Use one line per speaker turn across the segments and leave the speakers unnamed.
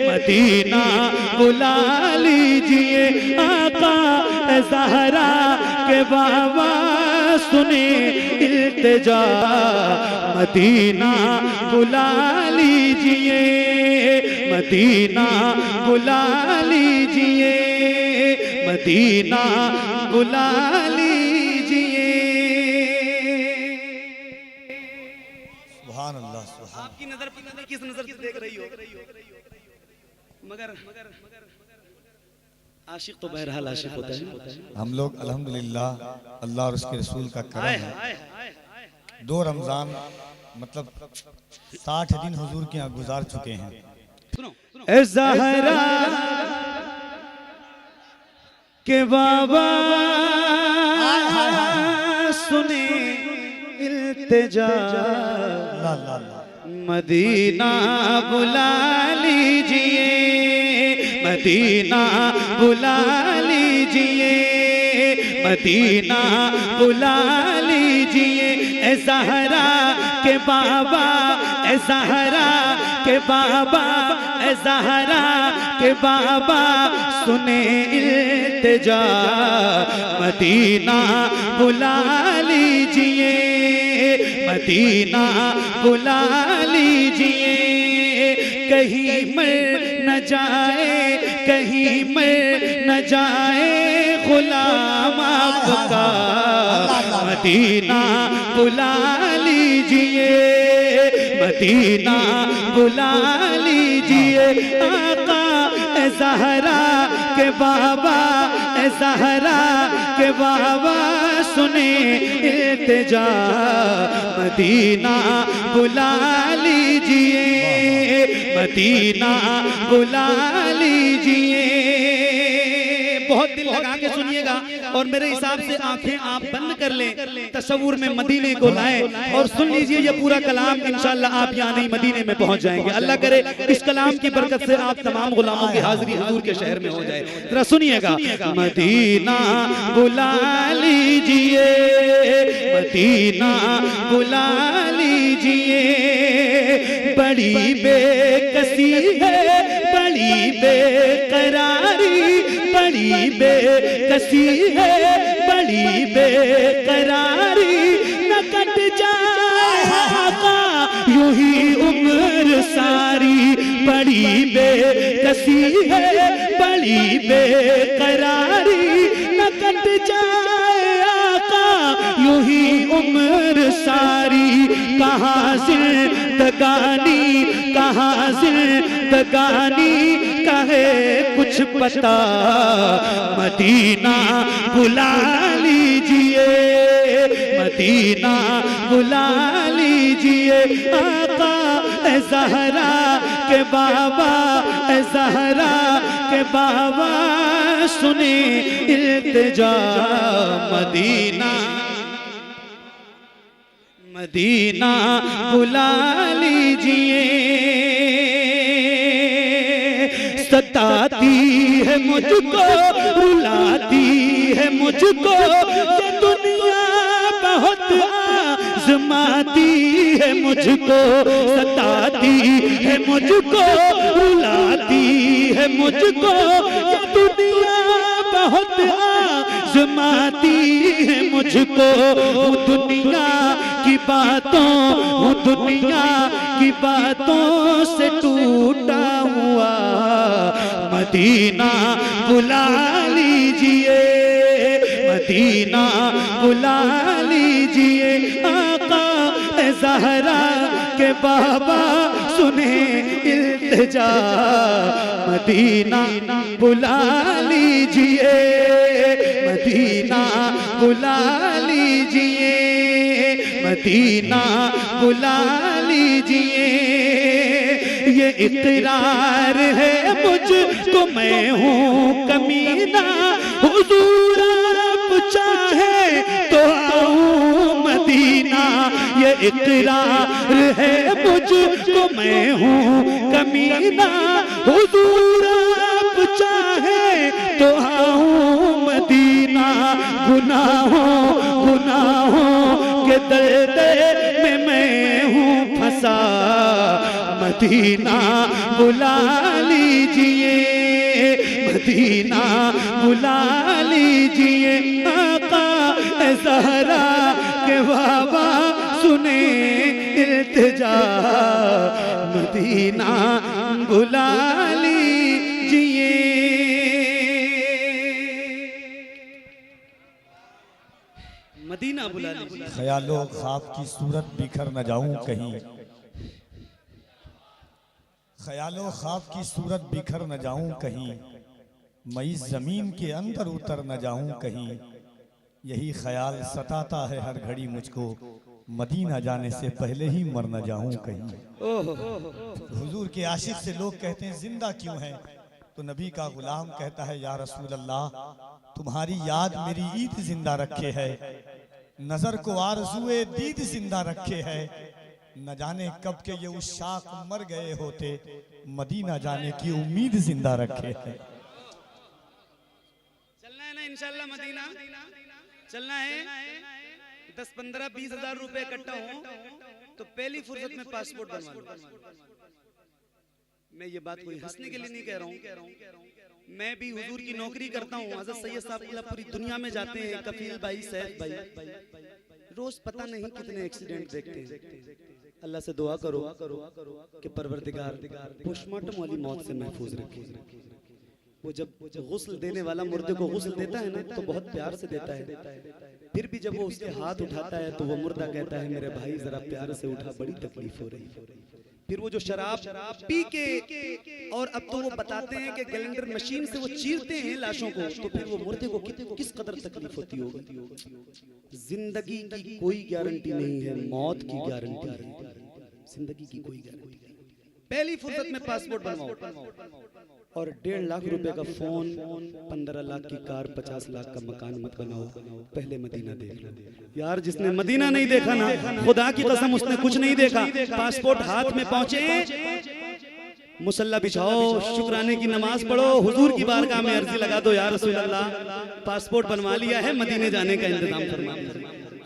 Medina बुला लीजिए आका ज़हरा के बाबा सुने इल्तिजा। मदीना बुला लीजिए, मदीना बुला लीजिए, मदीना बुला लीजिए।
सुभान अल्लाह, सुभान।
आपकी नजर पता नहीं किस नजर से देख रही हो, मगर आशिक तो बहरहाल आशिक होता है।
हम लोग अल्हम्दुलिल्लाह अल्लाह और उसके रसूल का करम है, 2 रमजान मतलब 60 दिन हुजूर के यहाँ गुजार चुके हैं।
ए ज़हरा के बाबा सुने इल्तिजा। मदीना बुला लीजिए, मदीना बुला लीजिए, मदीना बुला लीजिए। ए ज़हरा के बाबा, ए ज़हरा के बाबा, ए ज़हरा के बाबा सुने इल्तिजा। मदीना बुला लीजिए, मदीना बुला लीजिए। कहीं मर न जाए, कहीं मर न जाए गुलाम आपका। मदीना बुला लीजिए, मदीना बुला लीजिए आका ज़हरा के बाबा, ज़हरा के बाबा सुने इल्तिजा। मदीना बुला लीजिए, मदीना बुला लीजिए। बहुत दिल लगा के सुनिएगा और मेरे हिसाब से आंखें आप बंद कर लें, तस्वुर में मदीने को लाएं और सुन लीजिए ये पूरा कलाम। इंशाअल्लाह आप यहाँ नहीं मदीने में पहुंच जाएंगे। अल्लाह करे इस कलाम की बरकत से आप तमाम गुलामों की हाजिरी हुजूर के शहर में हो जाए। जरा सुनिएगा। मदीना बुला लीजिए, मदीना बुला लीजिए। बड़ी बेकसी है, बड़ी बेकरारी, बड़ी बेकसी है, बड़ी बेकरारी। न कट जाए आका यूं ही उम्र सारी। बड़ी बेकसी है, बड़ी बेकरारी। न कट जाए आका यूं ही उम्र सारी। कहाँ जिंदगानी, कहाँ जिंदगानी कहे कुछ पता। मदीना बुला लीजिए, मदीना बुला लीजिए आका ज़हरा के बाबा, ज़हरा के बाबा सुने इल्तिजा। मदीना, मदीना बुला लीजिए। सताती है मुझको, रुलाती है मुझको ये दुनिया, बहुत आज़माती है मुझको। सताती है मुझको, रुलाती है मुझको ये दुनिया, बहुत आज़माती है मुझको। दुनिया की बातों, दुनिया की बातों से टूटा हुआ। मदीना बुला लीजिए, मदीना बुला लीजिए आका ज़हरा के बाबा सुने इल्तिजा। मदीना बुला लीजिए, मदीना बुला लीजिए, मदीना बुला लीजिए। ये इकरार है मुझको मैं हूँ कमीना, हुजूर आप चाहे तो आऊँ मदीना। ये इकरार है मुझको मैं हूँ कमीना, हुजूर आप चाहे तो आऊँ मदीना। गुनाहों गुनाहों के दर्द में मैं हूँ फंसा।
मदीना बुला लीजिए, मदीना बुला लीजिए, आका ज़हरा के बाबा सुने इल्तिजा, मदीना बुला लीजिए। मदीना बुला लीजिए।
ख्यालो ख्वाब की सूरत बिखर न जाऊं कहीं, ख्यालो ख्वाब की सूरत बिखर न जाऊं कहीं, मैं इस जमीन के अंदर उतर न जाऊं कहीं, यही ख्याल सताता है हर घड़ी मुझको, मदीना जाने से पहले ही मर न जाऊं कहीं। हुजूर के आशिक से लोग कहते हैं जिंदा क्यों है, तो नबी का गुलाम कहता है या रसूल अल्लाह तुम्हारी याद मेरी ईद जिंदा रखे है, नजर को आरज़ुए दीद जिंदा रखे है, न जाने कब के ये उशाक मर गए होते, मदीना जाने की उम्मीद जिंदा रखे है।
चलना है ना इंशाल्लाह मदीना, चलना है। 10-15-20 हजार रुपए इकट्ठा हो तो पहली फुर्सत में पासपोर्ट बनवा लो। मैं ये बात कोई हंसने के लिए नहीं कह रहा हूँ, मैं भी हुजूर की नौकरी करता हूँ। हज़रत सैयद साहब पूरी दुनिया में जाते हैं, कफील भाई, सैयद भाई, रोज पता नहीं कितने एक्सीडेंट देखते हैं। अल्लाह से दुआ करो कि परवरदिगार पोस्टमार्टम वाली मौत से महफूज रखे। वो जब गुस्ल देने वाला मुर्दे को गुस्ल देता है ना तो बहुत प्यार से देता है, फिर भी जब वो उसके हाथ उठाता है तो वो मुर्दा कहता है मेरे भाई जरा प्यार से उठा, बड़ी तकलीफ हो रही। फिर वो जो शराब पी के, और अब तो वो बताते हैं कि ग्राइंडर मशीन से वो चीरते हैं लाशों को, तो फिर वो मुर्दे को किस कदर तकलीफ होती होगी। जिंदगी की कोई गारंटी नहीं है, मौत की गारंटी है, जिंदगी की कोई गारंटी नहीं। पहली फुर्सत में पासपोर्ट बनवाओ और 1.5 लाख रुपए का फोन, 15 लाख की कार, 50 लाख का मकान मत बनाओ, पहले मदीना देख लो। यार जिसने मदीना नहीं देखा ना, खुदा की कसम उसने कुछ नहीं देखा। पासपोर्ट हाथ में पहुंचे, मुसल्ला बिछाओ, शुक्राने की नमाज पढ़ो, हुजूर की बारगाह में अर्जी लगा दो या रसूल अल्लाह पासपोर्ट बनवा लिया है, मदीने जाने का इंतजाम फरमा।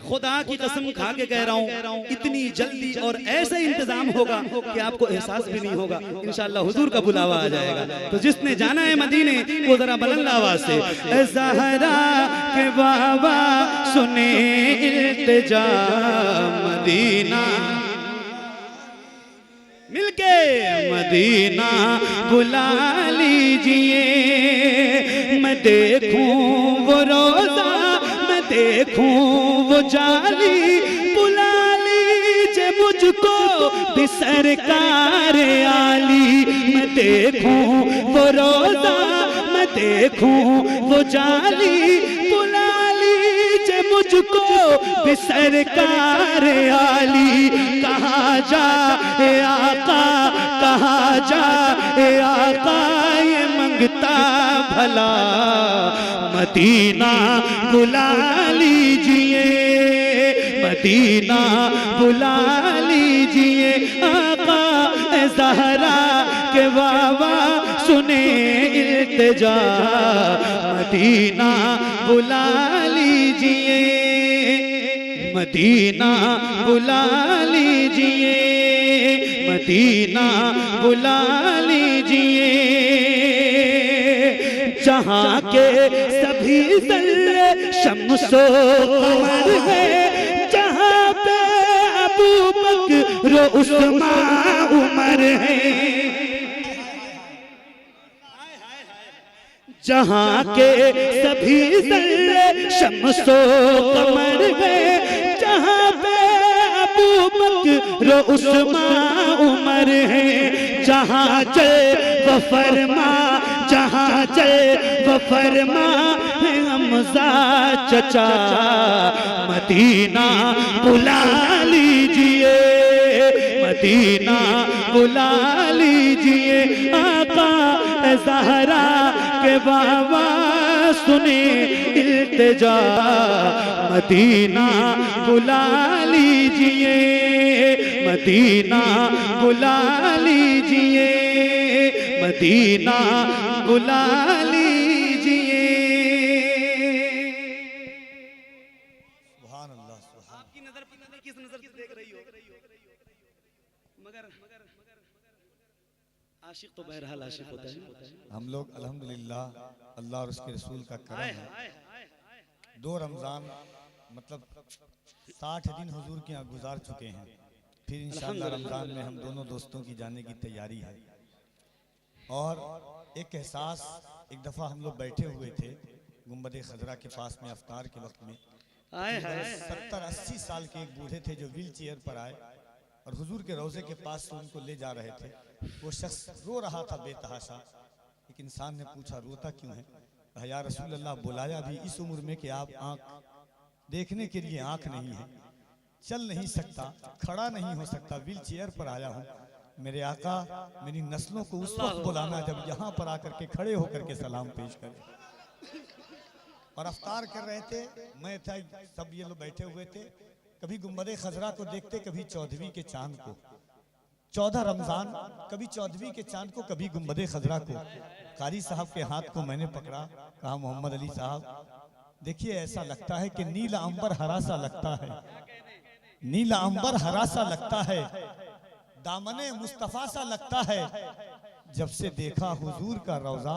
खुदा की कसम खा के कह रहा हूँ इतनी जल्दी और ऐसा इंतजाम होगा कि आपको एहसास भी नहीं होगा। इंशाअल्लाह हुजूर का बुलावा आ जाएगा। तो जिसने जाना है मदीने वो जरा बुलंद आवाज से ए ज़हरा के बाबा सुने इल्तिजा, मदीना मिलके मदीना बुला लीजिए, मैं देखूं वो रोजा, मैं देखूं वो जाली, बुला लीजिए मुझको भी सरकार आली। मैं देखूं वो रोजा, मैं देखूं वो जाली, बुला लीजिए मुझको भी सरकार आली। कहाँ जा ए आका, कहाँ जा ए आका, ये मंगता भला मदीना बुला लीजिए, मदीना बुला लीजिए, आका ज़हरा के बाबा सुने इल्तिजा, मदीना बुला लीजिए, मदीना बुला लीजिए, मदीना बुला लीजिए। जहाँ के सभी ज़र्रे शम्सो कमर है, जहाँ पे अबू बकर उस्मान उमर है, जहाँ के सभी ज़र्रे शम्सो कमर है, जहाँ पे अबू बकर उस्मान उमर है, जहाँ चल वो फरमा, जहाँ चल वो फरमा हमज़ा चचा, मदीना बुला लीजिए, मदीना बुला लीजिए, आका ज़हरा के बाबा सुने इल्तिजा, मदीना बुला लीजिए, मदीना बुला लीजिए, मदीना बुला लीजिए।
सुभान अल्लाह,
आपकी नजर पता नहीं किस नजर से देख रही हो, मगर आशिक तो बहरहाल आशिक होता है।
हम लोग अल्हम्दुलिल्लाह अल्लाह और उसके रसूल का करम है, 2 रमज़ान मतलब 60 दिन हुजूर के यहाँ गुजार चुके हैं। फिर इंशाअल्लाह रमज़ान में हम दोनों दोस्तों की जाने की तैयारी है। और एक एहसास, एक दफ़ा हम लोग बैठे हुए थे गुंबद खजरा के पास में अफ्तार के वक्त में, 70-80 साल के एक बूढ़े थे जो व्हील चेयर पर आए और हुजूर के रोज़े के पास से उनको ले जा रहे थे। वो शख्स रो रहा था बेतहाशा। एक इंसान ने पूछा रोता क्यों है? कहा या रसूल अल्लाह, बुलाया भी इस उम्र में कि आप आँख देखने के लिए आँख नहीं है, चल नहीं सकता, खड़ा नहीं हो सकता, व्हील चेयर पर आया हूँ। मेरे आका मेरी नस्लों को उस वक्त बुलाना जब यहाँ पर आकर के खड़े होकर के सलाम पेश करें। और अफ्तार कर रहे थे, मैं था, सब ये लोग बैठे हुए थे। कभी गुंबद खजरा को देखते, कभी 14वीं के चांद को, 14 रमजान, कभी 14वीं के चांद को, कभी गुंबद खजरा को। कारी साहब के हाथ को मैंने पकड़ा, कहा मोहम्मद अली साहब देखिए ऐसा लगता है कि नीला अंबर हरा सा लगता है, नीला अंबर हरा सा लगता है, दामने मुस्तफा सा लगता है। जब से देखा हुजूर का रोजा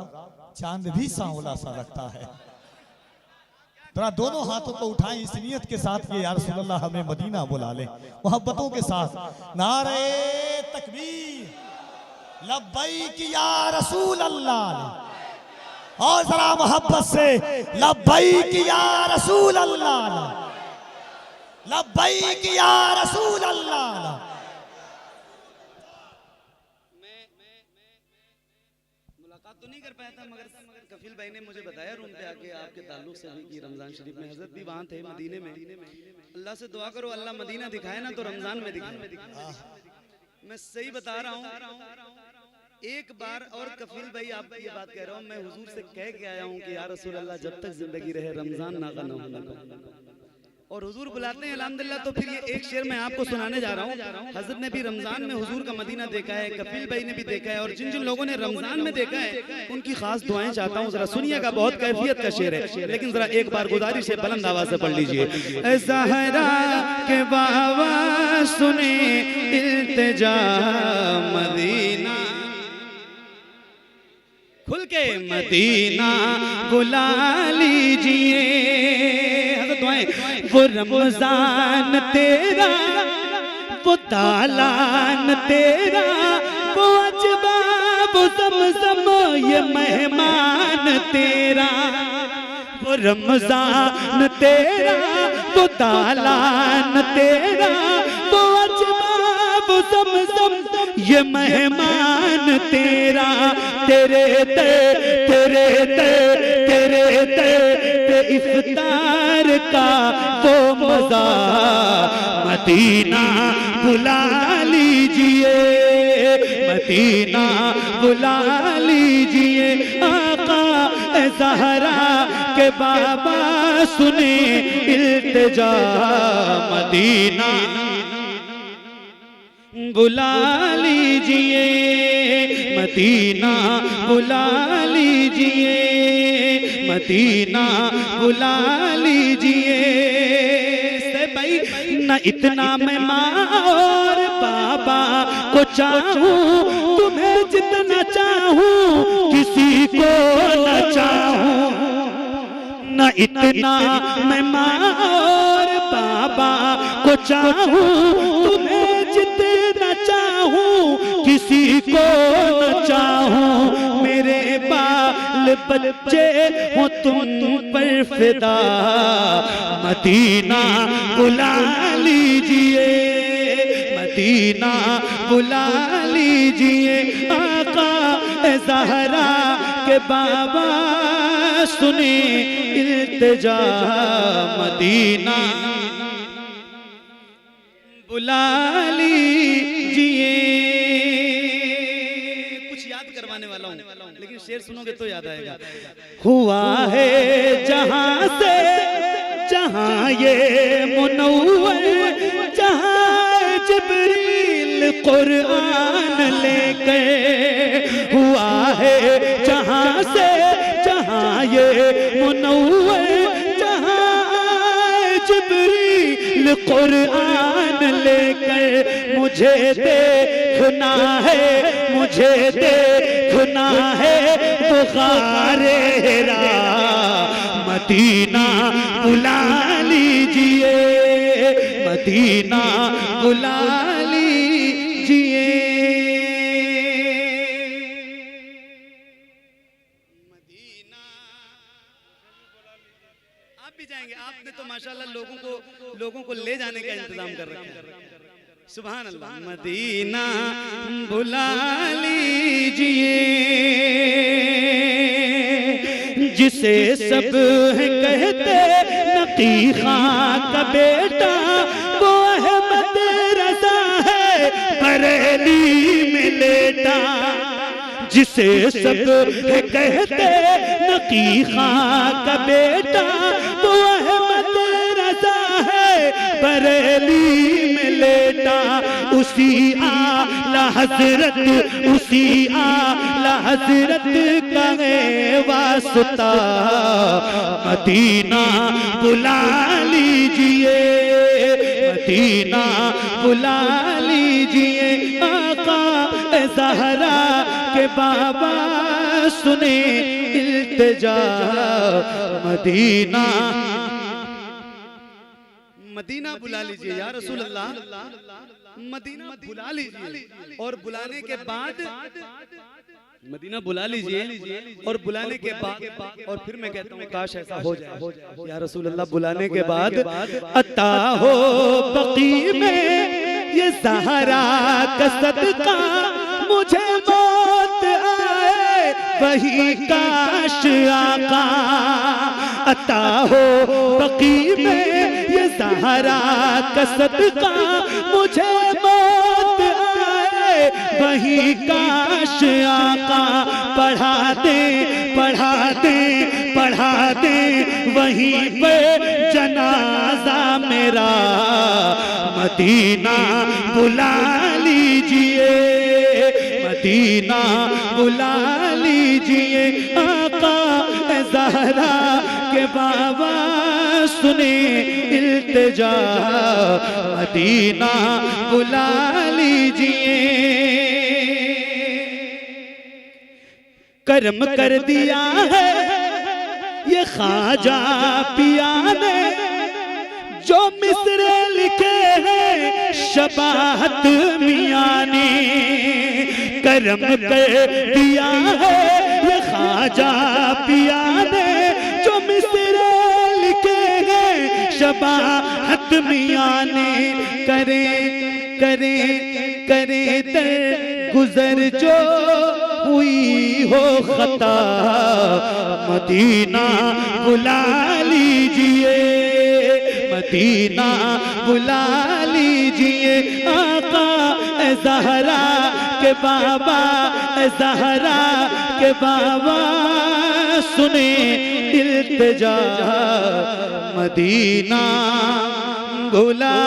चांद भी सांवला सा लगता है। जरा दोनों हाथों को उठाएं इस नियत के साथ कि या रसूल अल्लाह हमें मदीना बुला ले, मोहब्बतों के साथ नारे तकबीर, लब्बैक या रसूल अल्लाह, और जरा मोहब्बत से लब्बैक या रसूल अल्लाह, लब्बैक या रसूल अल्लाह।
मुलाकात तो नहीं कर पाया था, मगर कफील भाई ने मुझे बताया रूम पे आके आपके ताल्लुक से भी कि रमजान शरीफ में हजरत भी वहाँ थे मदीने में। अल्लाह से दुआ करो अल्लाह मदीना दिखाए ना तो रमजान में दिखाए। मैं सही बता रहा हूँ। एक बार और कफील भाई आप ये बात कह रहा हूँ, मैं हुजूर से कह के आया हूँ कि या रसूल अल्लाह जब तक जिंदगी रहे रमजान नागा न होने पाए। और हुजूर बुलाते हैं अल्हम्दुलिल्लाह। तो फिर ये एक शेर मैं आपको सुनाने जा रहा हूँ। हजरत ने भी रमजान में हुजूर का मदीना देखा है, कफील भाई ने भी देखा है, और जिन जिन लोगों ने रमजान में देखा है उनकी खास दुआएं चाहता हूँ। जरा सुनिएगा, बहुत कैफियत का शेर है, लेकिन जरा एक बार गुजारिश है बुलंद आवाज से पढ़ लीजिए। ज़हरा के बाबा सुने इल्तिजा मदीना, खुल के मदीना बुला लीजिए। वो रमजान तेरा, वो तालान तेरा, वो अजबा वो ज़मज़म ये मेहमान तेरा। वो रमजान तेरा, वो तालान तेरा, वो अजबा वो ज़मज़म ये मेहमान तेरा। तेरे ते तेरे ते तेरे ते इफ्तार का वो मज़ा मदीना बुला लीजिए, मदीना बुला लीजिए। आका ज़हरा के बाबा सुने इल्तिजा मदीना बुला लीजिए, मदीना बुला लीजिए, मदीना बुला लीजिए। से भाई न इतना मैं माँ और बाबा को चाहूँ, तुम्हें जितना चाहूँ किसी को न चाहूँ। न इतना मैं माँ और बाबा को चाहूँ, तुम्हें जितना चाहूँ किसी को न चाहूँ। मेरे बाल बच्चे हो तुम पर फिदा, मदीना बुला लीजिए, मदीना बुला लीजिए। आका ज़हरा के बाबा सुने इल्तिजा मदीना बुला लीजिए। कुछ याद करवाने वाला हूँ, लेकिन शेर सुनोगे तो याद आएगा। हुआ है जहाँ से जहाँ ये मुनव्वर, जहाँ जिब्रील कुरान लेकर। हुआ है जहाँ से जहाँ ये मुनव्वर, जहाँ जिब्रील
कुरान लेकर मुझे देखना है, मुझे देखना है बुखारे हिरा, मदीना बुला लीजिए, मदीना बुला लीजिए।
आप भी जाएंगे? आपने तो माशाल्लाह लोगों को ले जाने का इंतजाम कर रखा है। सुभान अल्लाह। मदीना बुला लीजिए,
जिसे सब है कहते नकी खां का बेटा, वो अहमद रज़ा है बरेली में लेटा। जिसे सब है कहते नकी खां का बेटा, वो अहमद रज़ा है बरेली में लेटा। उसी आला हजरत, उसी आला हजरत का है वास्ता, मदीना बुला लीजिए, मदीना बुला लीजिए। आका ज़हरा के बाबा सुने इल्तिजा, मदीना
मदीना बुला लीजिए या रसूल अल्लाह, मदीना बुला लीजिए। और बुलाने के बाद मदीना बुला लीजिए, और बुलाने के बाद, और फिर मैं कहता हूँ काश ऐसा हो जाए या रसूल अल्लाह, बुलाने के बाद
अता हो बकी में ये ज़हरा का सदका, मुझे मौत आए वही काश आका। अता हो बकी में ये ज़हरा का सदका, मुझे मौत आए वही काश आका। पढ़ा दे पढ़ा दे पढ़ा दे वहीं पे जनाजा मेरा, मदीना बुला लीजिए, मदीना बुला लीजिए। आका ज़हरा के बाबा सुने इल्तिजा, मदीना बुला लीजिए। कर्म कर दिया है ये ख्वाजा पिया ने, जो मिसरे लिखे हैं शबाहत मियां ने। कर्म कर दिया है ये ख्वाजा पिया ने, जो मिसरे लिखे हैं शबाहत मियां ने। करे करे करे दर गुजर जो हुई हो खता, मदीना बुला लीजिए, मदीना बुला लीजिए। आका ज़हरा के बाबा, ज़हरा के बाबा सुने इल्तिजा, मदीना बुला